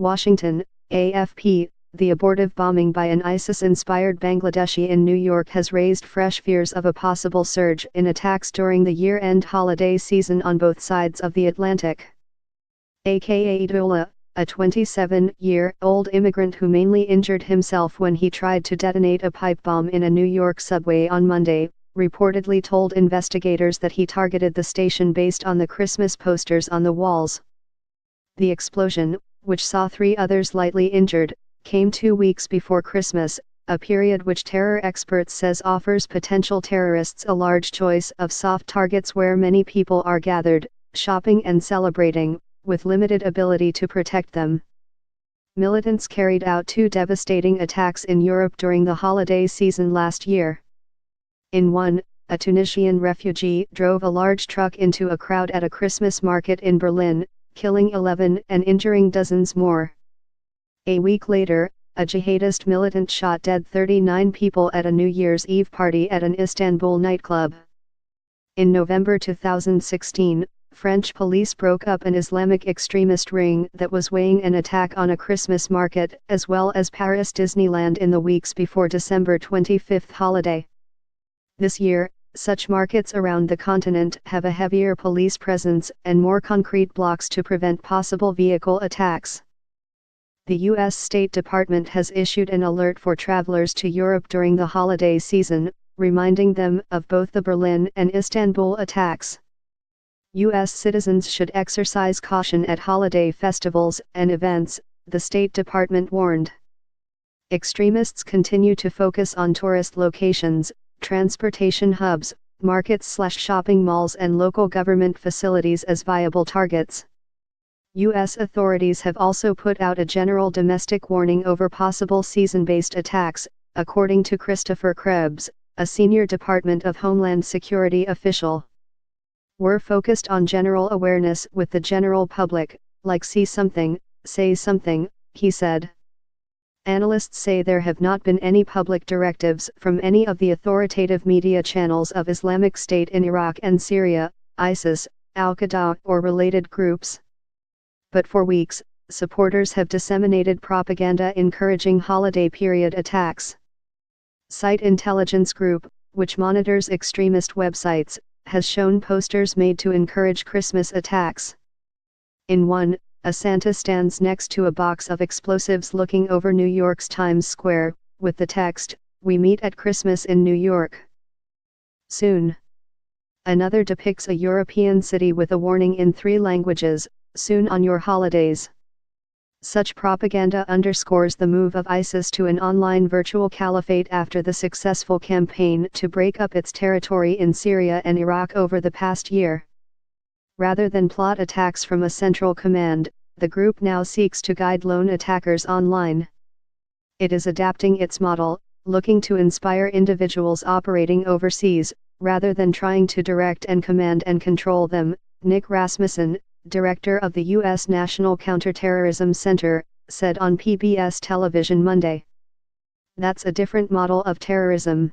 Washington, AFP. The abortive bombing by an ISIS-inspired Bangladeshi in New York has raised fresh fears of a possible surge in attacks during the year-end holiday season on both sides of the Atlantic. AKA Dola, a 27-year-old immigrant who mainly injured himself when he tried to detonate a pipe bomb in a New York subway on Monday, reportedly told investigators that he targeted the station based on the Christmas posters on the walls. The explosion, which saw 3 others lightly injured, came 2 weeks before Christmas, a period which terror experts says offers potential terrorists a large choice of soft targets where many people are gathered, shopping and celebrating, with limited ability to protect them. Militants carried out 2 devastating attacks in Europe during the holiday season last year. In one, a Tunisian refugee drove a large truck into a crowd at a Christmas market in Berlin, killing 11 and injuring dozens more. A week later, a jihadist militant shot dead 39 people at a New Year's Eve party at an Istanbul nightclub. In November 2016, French police broke up an Islamic extremist ring that was weighing an attack on a Christmas market as well as Paris Disneyland in the weeks before December 25 holiday. This year, such markets around the continent have a heavier police presence and more concrete blocks to prevent possible vehicle attacks. The U.S. State Department has issued an alert for travelers to Europe during the holiday season, reminding them of both the Berlin and Istanbul attacks. U.S. citizens should exercise caution at holiday festivals and events, the State Department warned. Extremists continue to focus on tourist locations, transportation hubs, markets/shopping malls and local government facilities as viable targets. U.S. authorities have also put out a general domestic warning over possible season-based attacks, according to Christopher Krebs, a senior Department of Homeland Security official. We're focused on general awareness with the general public, like see something, say something, he said. Analysts say there have not been any public directives from any of the authoritative media channels of Islamic State in Iraq and Syria, ISIS, Al-Qaeda or related groups. But for weeks, supporters have disseminated propaganda encouraging holiday period attacks. Site Intelligence Group, which monitors extremist websites, has shown posters made to encourage Christmas attacks. In one, a Santa stands next to a box of explosives looking over New York's Times Square, with the text, "We meet at Christmas in New York soon." Another depicts a European city with a warning in 3 languages, "Soon on your holidays." Such propaganda underscores the move of ISIS to an online virtual caliphate after the successful campaign to break up its territory in Syria and Iraq over the past year. Rather than plot attacks from a central command, the group now seeks to guide lone attackers online. It is adapting its model, looking to inspire individuals operating overseas, rather than trying to direct and command and control them, Nick Rasmussen, director of the U.S. National Counterterrorism Center, said on PBS television Monday. That's a different model of terrorism.